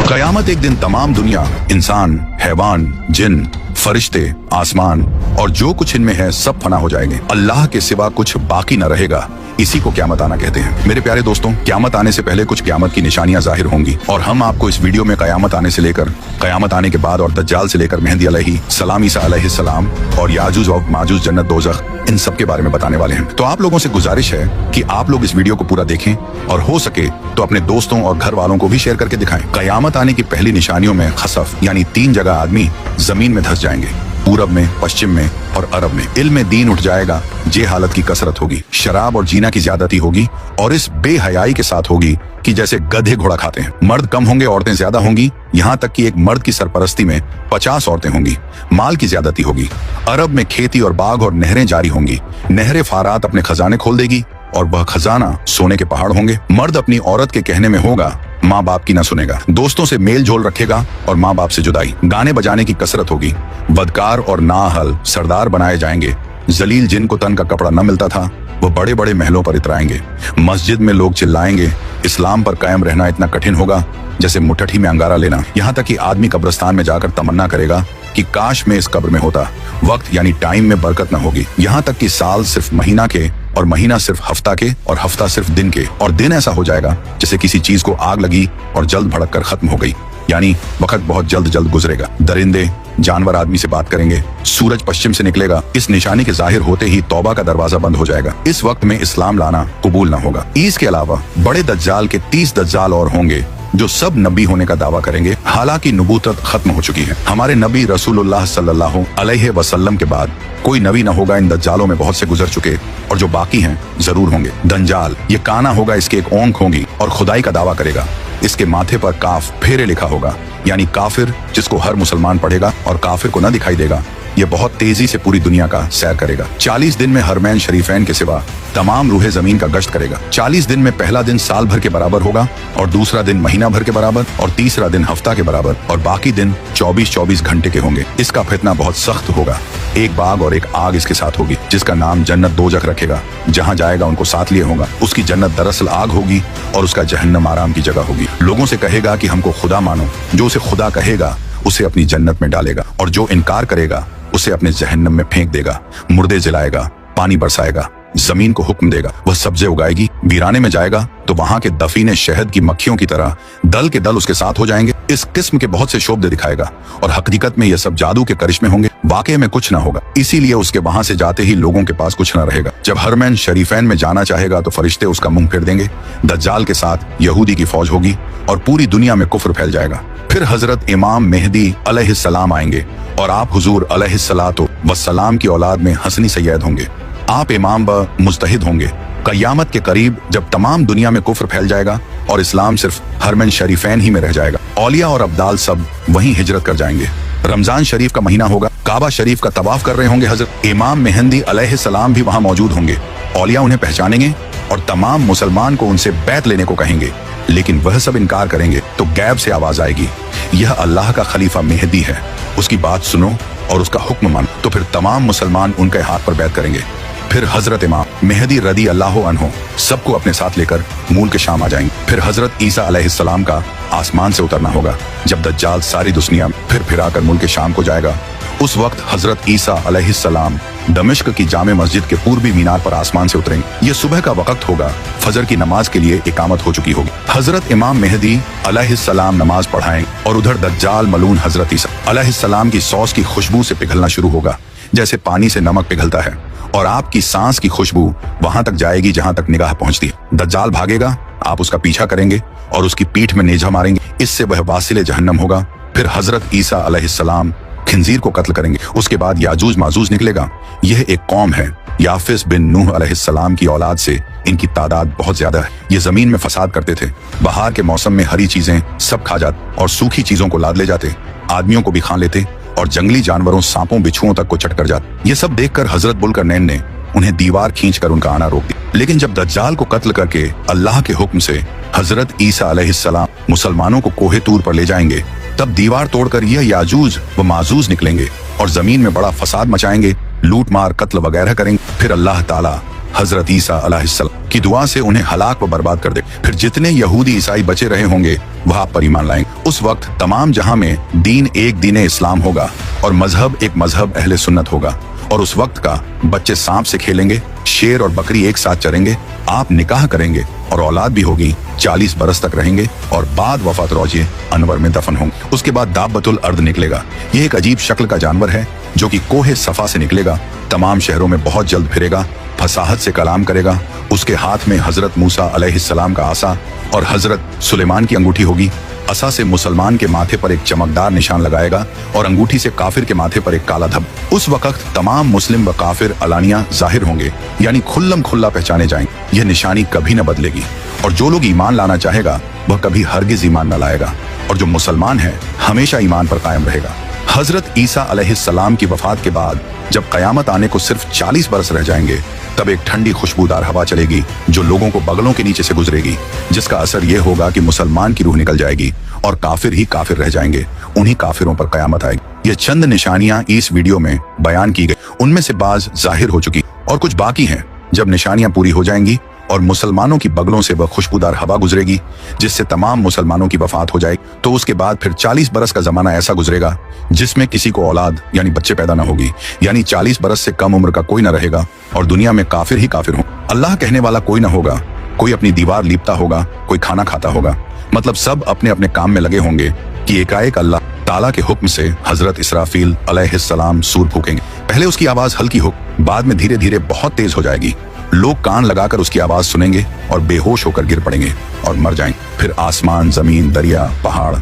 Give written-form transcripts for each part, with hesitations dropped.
कयामत एक दिन तमाम दुनिया, इंसान, हैवान, जिन, फरिश्ते, आसमान और जो कुछ इनमें है सब फना हो जाएंगे। अल्लाह के सिवा कुछ बाकी न रहेगा। इसी को क़यामत आना कहते हैं। मेरे प्यारे दोस्तों, क़यामत आने से पहले कुछ क़यामत की निशानियां जाहिर होंगी और हम आपको इस वीडियो में क़यामत आने से लेकर क़यामत आने के बाद और दज्जाल से लेकर मेहदी अलैहिस्सलाम, ईसा अलैहिस्सलाम और याजूज और माजूज, जन्नत, दोज़ख, इन सब के बारे में बताने वाले हैं। तो आप लोगों से गुजारिश है कि आप लोग इस वीडियो को पूरा देखें और हो सके तो अपने दोस्तों और घर वालों को भी शेयर करके दिखाएं। क़यामत आने की पहली निशानियों में खसफ यानी 3 जगह आदमी जमीन में धंस जाएंगे, पूरब में, पश्चिम में और अरब में। इल्म में दीन उठ जाएगा, जे हालत की कसरत होगी, शराब और जीना की ज्यादती होगी और इस बेहयाई के साथ होगी कि जैसे गधे घोड़ा खाते हैं। मर्द कम होंगे, औरतें ज्यादा होंगी, यहाँ तक कि एक मर्द की सरपरस्ती में 50 औरतें होंगी। माल की ज्यादती होगी। अरब में खेती और बाग और नहरें जारी होंगी। नहरें फारात अपने खजाने खोल देगी और वह खजाना सोने के पहाड़ होंगे। मर्द अपनी औरत के कहने में होगा, माँ बाप की ना सुनेगा। दोस्तों से मेल जोल रखेगा और माँ बाप से जुदाई। गाने बजाने की कसरत होगी। बदकार और नाअहल सरदार बनाए जाएंगे। जलील जिनको तन का कपड़ा न मिलता था वो बड़े बड़े महलों पर इतराएंगे। मस्जिद में लोग चिल्लाएंगे। इस्लाम पर कायम रहना इतना कठिन होगा जैसे मुट्ठी में अंगारा लेना। यहाँ तक कि आदमी कब्रिस्तान में जाकर तमन्ना करेगा कि काश मैं इस कब्र में होता। वक्त यानी टाइम में बरकत न होगी। यहाँ तक कि साल सिर्फ महीना के और महीना सिर्फ हफ्ता के और हफ्ता सिर्फ दिन के और दिन ऐसा हो जाएगा जैसे किसी चीज को आग लगी और जल्द भड़क कर खत्म हो गई। यानी वक्त बहुत जल्द जल्द गुजरेगा। दरिंदे जानवर आदमी से बात करेंगे। सूरज पश्चिम से निकलेगा। इस निशानी के जाहिर होते ही तौबा का दरवाजा बंद हो जाएगा। इस वक्त में इस्लाम लाना कबूल न होगा। इसके अलावा बड़े दज्जाल के 30 दज्जाल और होंगे जो सब नबी होने का दावा करेंगे। हालांकि नबूवत खत्म हो चुकी है। हमारे नबी रसूलुल्लाह सल्लल्लाहु अलैहि वसल्लम के बाद कोई नबी न होगा। इन दज्जालों में बहुत से गुजर चुके और जो बाकी हैं जरूर होंगे। दंजाल ये काना होगा, इसके एक ओंख होंगी और खुदाई का दावा करेगा। इसके माथे पर काफ फेरे लिखा होगा, यानी काफिर, जिसको हर मुसलमान पढ़ेगा और काफिर को न दिखाई देगा। ये बहुत तेजी से पूरी दुनिया का सैर करेगा। 40 दिन में हरमैन शरीफैन के सिवा तमाम रूहे जमीन का गश्त करेगा। 40 दिन में पहला दिन साल भर के बराबर होगा और दूसरा दिन महीना भर के बराबर और तीसरा दिन हफ्ता के बराबर और बाकी दिन 24-24 घंटे के होंगे। इसका फितना बहुत सख्त होगा। एक बाग और एक आग इसके साथ होगी जिसका नाम जन्नत दोज़ख रखेगा। जहाँ जाएगा उनको साथ लिए होगा। उसकी जन्नत दरअसल आग होगी और उसका जहन्नम आराम की जगह होगी। लोगों से कहेगा कि हमको खुदा मानो। जो उसे खुदा कहेगा उसे अपनी जन्नत में डालेगा और जो इनकार करेगा उसे अपने जहन्नम में फेंक देगा। मुर्दे जलाएगा, पानी बरसाएगा, जमीन को हुक्म देगा, वह सब्जे उगाएगी। वीराने में जाएगा तो वहां के दफीने शहद की मक्खियों की तरह दल के दल उसके साथ हो जाएंगे। इस किस्म के बहुत से शोबदे दिखाएगा और हकीकत में यह सब जादू के करिश्मे होंगे। वाकई में कुछ न होगा। इसीलिए उसके वहां से जाते ही लोगों के पास कुछ न रहेगा। जब हरमैन शरीफैन में जाना चाहेगा तो फरिश्ते उसका मुंह फेर देंगे। दज्जाल के साथ यहूदी की फौज होगी और पूरी दुनिया में कुफ्र फैल जाएगा। फिर हजरत इमाम मेहदी अलैहिस्सलाम आएंगे और आप हुजूर अलैहिस्सलातो वस्सलाम की औलाद में हसनी सैयद होंगे। आप इमाम व मुज्तहिद होंगे। क़यामत के करीब जब तमाम दुनिया में कुफ्र फैल जाएगा और इस्लाम सिर्फ हरमैन शरीफैन ही में रह जाएगा, औलिया और अब्दाल सब वहीं हिजरत कर जाएंगे। रमजान शरीफ का महीना होगा। काबा शरीफ का तवाफ कर रहे होंगे हजरत इमाम मेहदी अलैहिस्सलाम भी वहां मौजूद होंगे। औलिया उन्हें पहचानेंगे और तमाम मुसलमान को उनसे बैत लेने को कहेंगे, लेकिन वह सब इनकार करेंगे। तो गैब से आवाज आएगी, यह अल्लाह का खलीफा मेहदी है, उसकी बात सुनो और उसका हुक्म मानो। तो फिर तमाम मुसलमान उनके हाथ पर बैत करेंगे। फिर हजरत इमाम मेहदी रदी अल्लाह अन्हो सबको अपने साथ लेकर मूल के शाम आ जाएंगे। फिर हजरत ईसा अलैहिस्सलाम का आसमान से उतरना होगा। जब दज्जाल सारी दुनिया फिर आकर मुल्क के शाम को जाएगा, उस वक्त हजरत ईसा अलैहिस्सलाम दमिश्क की जामे मस्जिद के पूर्वी मीनार पर आसमान से उतरेंगे। ये सुबह का वक्त होगा। फजर की नमाज के लिए इकामत हो चुकी होगी। हजरत इमाम मेहदी अलैहिस्सलाम नमाज पढ़ाएंगे और उधर दज्जाल मलून हजरत ईसा अलैहिस्सलाम की सॉस की खुशबू से पिघलना शुरू होगा जैसे पानी से नमक पिघलता है और आपकी सांस की खुशबू वहां तक जाएगी जहां तक निगाह पहुंचती है। दज्जाल भागेगा, आप उसका पीछा करेंगे और उसकी पीठ में नेजा मारेंगे। इससे वह वासिले जहन्नम होगा। फिर हजरत ईसा अलैहिस्सलाम खिंजीर को कत्ल करेंगे। उसके बाद याजूज माजूज निकलेगा। यह एक कौम है। याफिस बिन नूह अलैहिस्सलाम की औलाद से इनकी तादाद बहुत ज्यादा है। ये जमीन में फसाद करते थे। बहार के मौसम में हरी चीजें सब खा जाते और सूखी चीजों को लाद ले जाते। आदमियों को भी खा लेते और जंगली जानवरों, सांपों, बिच्छुओं तक को चट कर जाते। ये सब देखकर हजरत बुलकरनैन ने उन्हें दीवार खींचकर उनका आना रोक दिया। लेकिन जब दज्जाल को कत्ल करके अल्लाह के हुक्म से हजरत ईसा अलैहिस्सलाम मुसलमानों को कोहे तूर पर ले जाएंगे, तब दीवार तोड़कर यह याजूज व माजूज निकलेंगे और जमीन में बड़ा फसाद मचाएंगे, लूट मार, कत्ल वगैरह करेंगे। फिर अल्लाह ताला हजरत ईसा अलैहिस्सलाम कि दुआ से उन्हें हलाक व बर्बाद कर दे। फिर जितने यहूदी ईसाई बचे रहे होंगे वह आप पर ईमान लाएंगे। उस वक्त तमाम जहां में दीन एक दीन इस्लाम होगा और मजहब एक मजहब अहले सुन्नत होगा। और उस वक्त का बच्चे सांप से खेलेंगे, शेर और बकरी एक साथ चरेंगे, आप निकाह करेंगे और औलाद भी होगी, 40 बरस तक रहेंगे और बाद वफात रोजे अनवर में दफन होंगे। उसके बाद दाब्बतुल अर्द निकलेगा। ये एक अजीब शक्ल का जानवर है जो कि कोहे सफा से निकलेगा, तमाम शहरों में बहुत जल्द फिरेगा, फसाहत से कलाम करेगा। उसके हाथ में हजरत मूसा अलैहिस्सलाम का आसा और हजरत सुलेमान की अंगूठी होगी। असा से मुसलमान के माथे पर एक चमकदार निशान लगाएगा और अंगूठी से काफिर के माथे पर एक काला धब। उस वक्त तमाम मुस्लिम व काफिर अलानिया जाहिर होंगे, यानी खुल्लम खुल्ला पहचाने जाएंगे। यह निशानी कभी न बदलेगी और जो लोग ईमान लाना चाहेगा वह कभी हरगिज ईमान न लाएगा और जो मुसलमान है हमेशा ईमान पर कायम रहेगा। हजरत ईसा अलैहिस्सलाम की वफात के बाद जब कयामत आने को सिर्फ 40 बरस रह जाएंगे, तब एक ठंडी खुशबूदार हवा चलेगी जो लोगों को बगलों के नीचे से गुजरेगी, जिसका असर यह होगा कि मुसलमान की रूह निकल जाएगी और काफिर ही काफिर रह जाएंगे। उन्हीं काफिरों पर कयामत आएगी। ये चंद निशानियां इस वीडियो में बयान की गई, उनमें से बाज जाहिर हो चुकी और कुछ बाकी हैं। जब निशानियां पूरी हो जाएंगी और मुसलमानों की बगलों से वह खुशबूदार हवा गुजरेगी जिससे तमाम मुसलमानों की वफात हो जाएगी, तो उसके बाद फिर 40 बरस का जमाना ऐसा गुजरेगा जिसमें किसी को औलाद यानी बच्चे पैदा न होगी, यानी 40 बरस से कम उम्र का कोई न रहेगा और दुनिया में काफिर ही काफिर हो। अल्लाह कहने वाला कोई न होगा, कोई अपनी दीवार लीपता होगा, कोई खाना खाता होगा, मतलब सब अपने अपने काम में लगे होंगे कि एकाएक अल्लाह ताला के हुक्म से हजरत इसराफील अलैहिस्सलाम सूर फूकेंगे। पहले उसकी आवाज हल्की हो, बाद में धीरे धीरे बहुत तेज हो जाएगी। लोग कान लगाकर उसकी आवाज सुनेंगे और बेहोश होकर गिर पड़ेंगे और मर जाएंगे। फिर आसमान, जमीन, दरिया, पहाड़,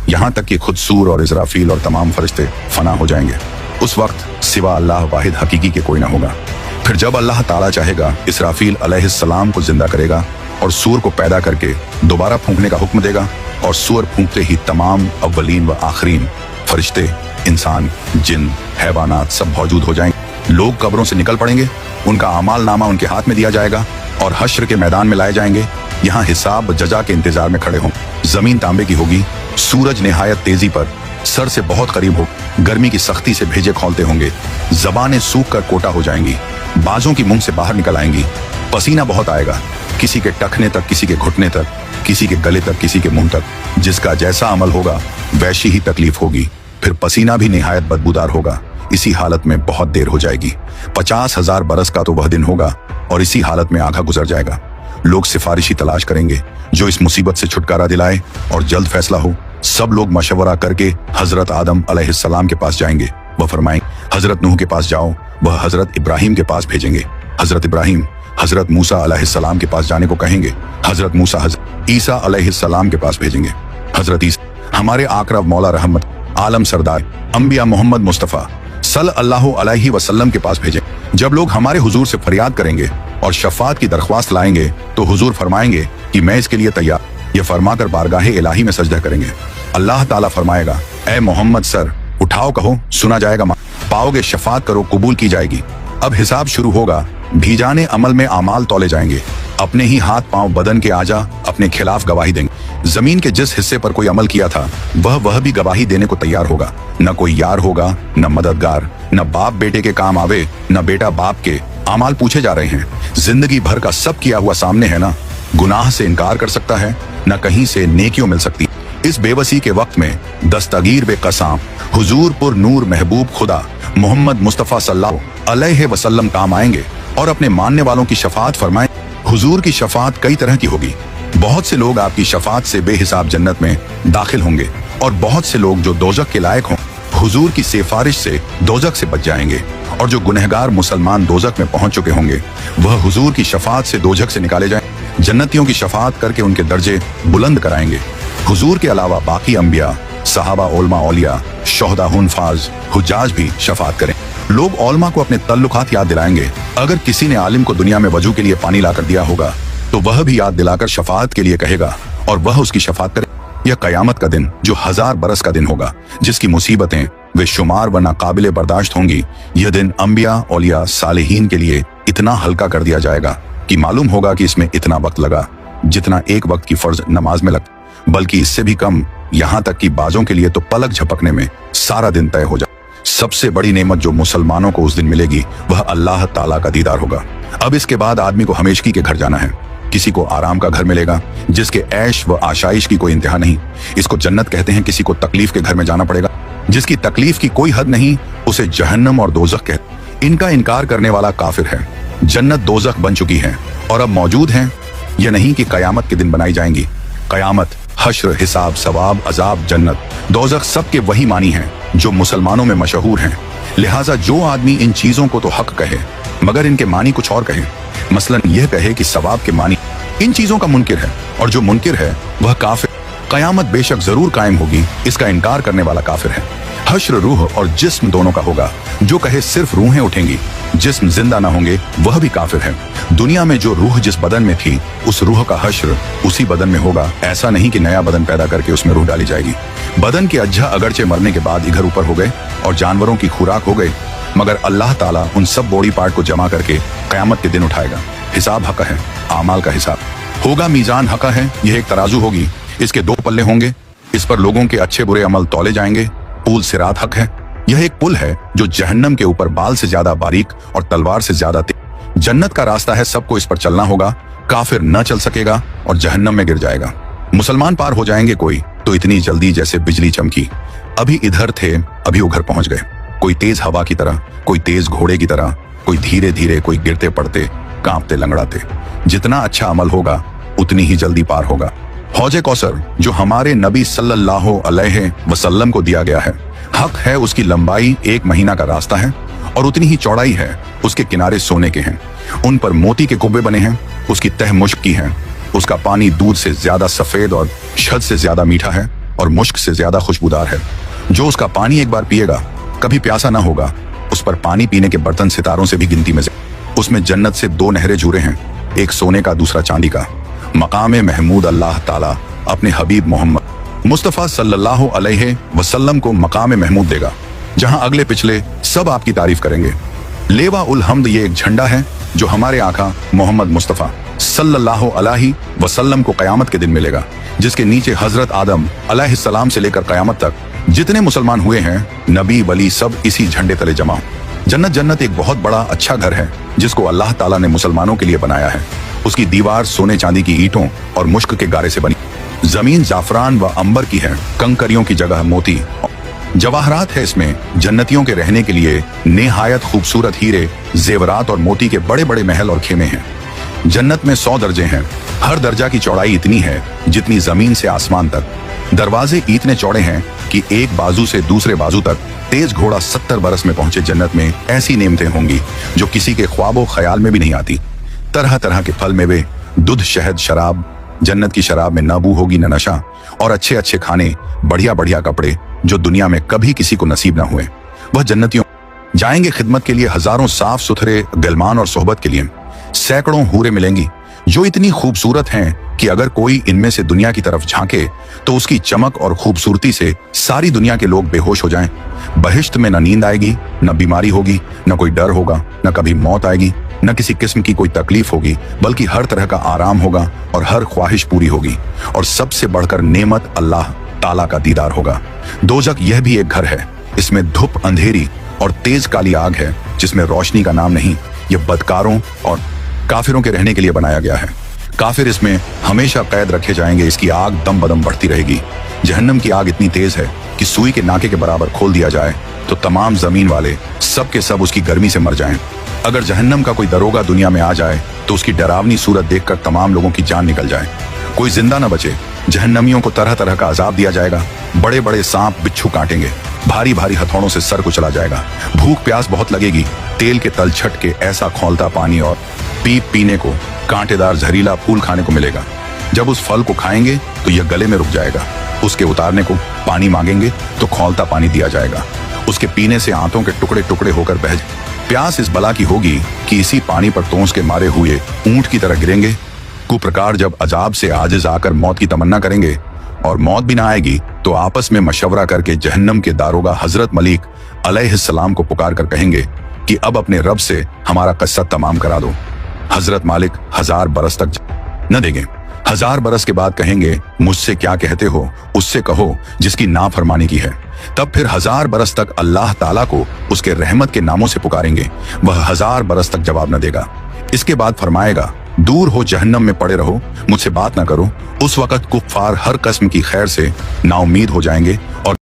यहाँ तक कि खुद सूर और इसराफील और तमाम फरिश्ते फना हो जाएंगे। उस वक्त सिवा अल्लाह वाहिद हकीकी के कोई ना होगा। फिर जब अल्लाह ताला चाहेगा इसराफील अलैहिस्सलाम को जिंदा करेगा और सूर को पैदा करके दोबारा फूंकने का हुक्म देगा और सूर फूंकते ही तमाम अव्वलीन व आखरीन फरिश्ते, इंसान, जिन, हैवानात सब मौजूद हो जाएंगे। लोग कब्रों से निकल पड़ेंगे, उनका अमाल नामा उनके हाथ में दिया जाएगा और हश्र के मैदान में लाए जाएंगे। यहाँ हिसाब जजा के इंतजार में खड़े हों। जमीन तांबे की होगी, सूरज निहायत तेजी पर सर से बहुत करीब हो, गर्मी की सख्ती से भेजे खोलते होंगे, जबानें सूख कर कोटा हो जाएंगी, बाजों की मुंह से बाहर निकल आएंगी, पसीना बहुत आएगा, किसी के टखने तक, किसी के घुटने तक, किसी के गले तक, किसी के मुंह तक। जिसका जैसा अमल होगा वैसी ही तकलीफ होगी। फिर पसीना भी निहायत बदबूदार होगा। इसी हालत में बहुत देर हो जाएगी। 50,000 बरस का तो वह दिन होगा और इसी हालत में आधा गुजर जाएगा। लोग सिफारिशी तलाश करेंगे जो इस मुसीबत से छुटकारा दिलाए और जल्द फैसला हो। सब लोग मशवरा करके हजरत आदम अलैहिस्सलाम के पास जाएंगे। वह फरमाएंगे हजरत नूह के पास जाओ, वह हजरत इब्राहिम के पास भेजेंगे। हजरत इब्राहिम हजरत मूसा अलैहिस्सलाम के पास जाने को कहेंगे। हजरत मूसा हजरत ईसा अलैहिस्सलाम के पास भेजेंगे। हजरत ईसा हमारे आकरा मौला रहमत आलम सरदार अंबिया मोहम्मद मुस्तफ़ा सल्लल्लाहु अलैहि वसल्लम के पास भेजें। जब लोग हमारे हुजूर से फरियाद करेंगे और शफात की दरख्वास्त लाएंगे तो हुजूर फरमाएंगे कि मैं इसके लिए तैयार। ये फरमाकर बारगाहे इलाही में सजदा करेंगे। अल्लाह ताला फरमाएगा, ए मोहम्मद सर उठाओ, कहो सुना जाएगा, पाओगे शफात करो कबूल की जाएगी। अब हिसाब शुरू होगा, भीजाने अमल में आमाल तौले जाएंगे। अपने ही हाथ पांव बदन के आजा अपने खिलाफ गवाही देंगे। जमीन के जिस हिस्से पर कोई अमल किया था वह भी गवाही देने को तैयार होगा। न कोई यार होगा, न मददगार, न बाप बेटे के काम आवे, न बेटा बाप के। आमाल पूछे जा रहे हैं, जिंदगी भर का सब किया हुआ सामने है ना। गुनाह से इनकार कर सकता है, न कहीं से नेकियों मिल सकती। इस बेबसी के वक्त में दस्तगीर बेकसाम हुजूर पुर नूर महबूब खुदा मोहम्मद मुस्तफ़ा सल्लल्लाहु अलैहि वसल्लम काम आएंगे और अपने मानने वालों की शफात फरमाएं। हुजूर की शफात कई तरह की होगी। बहुत से लोग आपकी शफात से बेहिसाब जन्नत में दाखिल होंगे और बहुत से लोग जो दोजख के लायक हों हुजूर की सिफारिश से दोजख से बच जाएंगे। और जो गुनहगार मुसलमान दोजख में पहुंच चुके होंगे वह हुजूर की शफात से दोजख से निकाले जाएं। जन्नतियों की शफात करके उनके दर्जे बुलंद कराएंगे। हुजूर के अलावा बाकी अंबिया, सहाबा, उलमा, औलिया, शोहदा, हुनफाज, हुज्जाज भी शफात करें। लोग औलमा को अपने तल्लुकात याद दिलाएंगे। अगर किसी ने आलिम को दुनिया में वजू के लिए पानी लाकर दिया होगा तो वह भी याद दिलाकर शफात के लिए कहेगा और वह उसकी शफात करे। यह कयामत का दिन जो 1000 बरस का दिन होगा, जिसकी मुसीबतें वे शुमार व नाकाबिले बर्दाश्त होंगी। यह दिन अंबिया, औलिया, सालिहीन के लिए इतना हल्का कर दिया जाएगा कि मालूम होगा कि इसमें इतना वक्त लगा जितना एक वक्त की फर्ज नमाज में लगता, बल्कि इससे भी कम। यहाँ तक कि बाजों के लिए तो पलक झपकने में सारा दिन तय हो जाए। सबसे बड़ी नेमत जो मुसलमानों को उस दिन मिलेगी वह अल्लाह ताला का दीदार होगा। अब इसके बाद आदमी को हमेशगी के घर जाना है। किसी को आराम का घर मिलेगा जिसके ऐश व आशाइश की कोई इंतहा नहीं, इसको जन्नत कहते हैं। किसी को तकलीफ के घर में जाना पड़ेगा जिसकी तकलीफ की कोई हद नहीं, उसे जहन्नम और दोजख कहते। इनका इनकार करने वाला काफिर है। जन्नत दोजख बन चुकी है और अब मौजूद हैं। यह नहीं कि कयामत के दिन बनाई जाएंगी। कयामत, हश्र, हिसाब, सवाब, अजाब, जन्नत, दोजख सबके वही मानी हैं जो मुसलमानों में मशहूर हैं। लिहाजा जो आदमी इन चीजों को तो हक कहे मगर इनके मानी कुछ और कहे, मसलन यह कहे कि सवाब के मानी इन चीजों का मुनकिर है और जो मुनकिर है वह काफिर। कयामत बेशक जरूर कायम होगी, इसका इनकार करने वाला काफिर है। हश्र रूह और जिस्म दोनों का होगा। जो कहे सिर्फ रूहें उठेंगी, जिस्म जिंदा ना होंगे, वह भी काफिर है। दुनिया में जो रूह जिस बदन में थी उस रूह का हश्र उसी बदन में होगा। ऐसा नहीं कि नया बदन पैदा करके उसमें रूह डाली जाएगी। बदन के अज्जा अगरचे मरने के बाद इधर ऊपर हो गए और जानवरों की खुराक हो गए, मगर अल्लाह ताला उन सब बॉडी पार्ट को जमा करके कयामत के दिन उठाएगा। हिसाब हक है, आमाल का हिसाब होगा। मीजान हक है, यह एक तराजू होगी, इसके दो पल्ले होंगे, इस पर लोगों के अच्छे बुरे अमल तौले जाएंगे। पुल सिरात हक है, यह एक पुल है जो जहन्नम के ऊपर बाल से ज्यादा बारीक और तलवार से ज्यादा तेज। जन्नत का रास्ता है, सबको इस पर चलना होगा। काफिर न चल सकेगा और जहन्नम में गिर जाएगा। मुसलमान पार हो जाएंगे कोई तो इतनी जल्दी जैसे बिजली चमकी। अभी इधर थे, अभी उधर पहुंच गए। कोई तेज हवा की तरह, कोई तेज घोड़े की तरह, कोई धीरे धीरे, कोई गिरते पड़ते, कांपते लंगड़ाते। जितना अच्छा अमल होगा उतनी ही जल्दी पार होगा। हौजे कौसर जो हमारे नबी सल्लल्लाहु अलैहि वसल्लम को दिया गया है, हक है उसकी लंबाई 1 महीना का रास्ता है और उतनी ही चौड़ाई है। उसके किनारे सोने के हैं, उन पर मोती के कुब्बे बने हैं। उसकी तह मुश्क की है। उसका पानी दूध से ज्यादा सफेद और शहद से ज्यादा मीठा है और मुश्क से ज्यादा खुशबूदार है। जो उसका पानी एक बार पिएगा कभी प्यासा ना होगा। उस पर पानी पीने के बर्तन सितारों से भी गिनती में से। उसमें जन्नत से 2 नहरें जुड़े हैं, एक सोने का दूसरा चांदी का। मकाम महमूद अल्लाह ताला अपने हबीब मोहम्मद मुस्तफ़ा सल्लल्लाहु अलैहि वसल्लम को मकाम महमूद देगा, जहां अगले पिछले सब आपकी तारीफ करेंगे। लेवा उल हम्द ये एक झंडा है जो हमारे आका मोहम्मद मुस्तफ़ा सल्लल्लाहु अलैहि वसल्लम को कयामत के दिन मिलेगा, जिसके नीचे हजरत आदम अलैहिस्सलाम से लेकर कयामत तक जितने मुसलमान हुए हैं, नबी वली सब इसी झंडे तले जमा। जन्नत एक बहुत बड़ा अच्छा घर है जिसको अल्लाह ताला ने मुसलमानों के लिए बनाया है। उसकी दीवार सोने चांदी की ईंटों और मुश्क के गारे से बनी। जमीन जाफरान व अंबर की है, कंकरियों की जगह मोती जवाहरात है। इसमें जन्नतियों के रहने के लिए निहायत खूबसूरत हीरे, जेवरात और मोती के बड़े बड़े महल और खेमे हैं। जन्नत में 100 दर्जे हैं। हर दर्जा की चौड़ाई इतनी है जितनी जमीन से आसमान तक। दरवाजे इतने चौड़े हैं कि एक बाजू से दूसरे बाजू तक तेज घोड़ा 70 बरस में पहुंचे। जन्नत में ऐसी नेमतें होंगी जो किसी के ख्वाबो ख्याल में भी नहीं आती। तरह तरह के फल मेवे, दूध, शहद, शराब। जन्नत की शराब में न बू होगी न नशा, और अच्छे अच्छे खाने, बढ़िया बढ़िया कपड़े जो दुनिया में कभी किसी को नसीब न हुए। वह जन्नतियों जाएंगे खिदमत के लिए हजारों साफ सुथरे गलमान और सोहबत के लिए। सैकड़ों हूरें मिलेंगी जो इतनी खूबसूरत हैं कि अगर कोई इनमें से दुनिया की तरफ झांके तो उसकी चमक और खूबसूरती से सारी दुनिया के लोग बेहोश हो जाएं। बहिश्त में न नींद आएगी, न बीमारी होगी, न कोई डर होगा, न कभी मौत आएगी, न किसी किस्म की कोई तकलीफ होगी, बल्कि हर तरह का आराम होगा और हर ख्वाहिश पूरी होगी। और सबसे बढ़कर नेमत अल्लाह ताला का दीदार होगा। दोजख यह भी एक घर है। इसमें धूप, अंधेरी और तेज काली आग है जिसमें रोशनी का नाम नहीं। यह बदकारों और काफिरों के रहने के लिए बनाया गया है। काफिर इसमें हमेशा कैद रखे जाएंगे। इसकी आग दम बदम बढ़ती रहेगी। जहन्नम की आग इतनी तेज है कि सुई के नाके के बराबर खोल दिया जाए तो तमाम जमीन वाले सब के सब उसकी गर्मी से मर जाएं। अगर जहन्नम का कोई दरोगा दुनिया में आ जाए तो उसकी डरावनी सूरत देखकर तमाम लोगों की जान निकल जाए, कोई जिंदा न बचे। जहन्नमियों को तरह तरह का अजाब दिया जाएगा। बड़े बड़े सांप बिच्छू काटेंगे, भारी भारी हथौड़ों से सर कुचला जाएगा। भूख प्यास बहुत लगेगी। तेल के तल छट के ऐसा खौलता पानी और पीप पीने को, कांटेदार जहरीला फूल खाने को मिलेगा। जब उस फल को खाएंगे तो यह गले में रुक जाएगा। उसके उतारने को पानी मांगेंगे तो खौलता पानी दिया जाएगा। उसके पीने से आंतों के टुकड़े टुकड़े होकर बह जाए। प्यास इस बला की होगी कि इसी पानी पर तोंस के मारे हुए ऊंट की तरह गिरेंगे। कुप्रकार जब अजाब से आजिज आकर मौत की तमन्ना करेंगे और मौत भी ना आएगी तो आपस में मशवरा करके जहन्नम के दारोगा हजरत मलिक अलैहिस्सलाम को पुकार कर कहेंगे कि अब अपने रब से हमारा किस्सा तमाम करा दो। हजरत मालिक 1000 बरस तक न देंगे। 1000 बरस के बाद कहेंगे मुझसे क्या कहते हो, उससे कहो जिसकी नाफरमानी की है। तब फिर 1000 बरस तक अल्लाह ताला को उसके रहमत के नामों से पुकारेंगे। वह 1000 बरस तक जवाब न देगा। इसके बाद फरमाएगा, दूर हो जहन्नम में पड़े रहो, मुझसे बात ना करो। उस वक्त कुफ्फार हर किस्म की खैर से नाउम्मीद हो जाएंगे और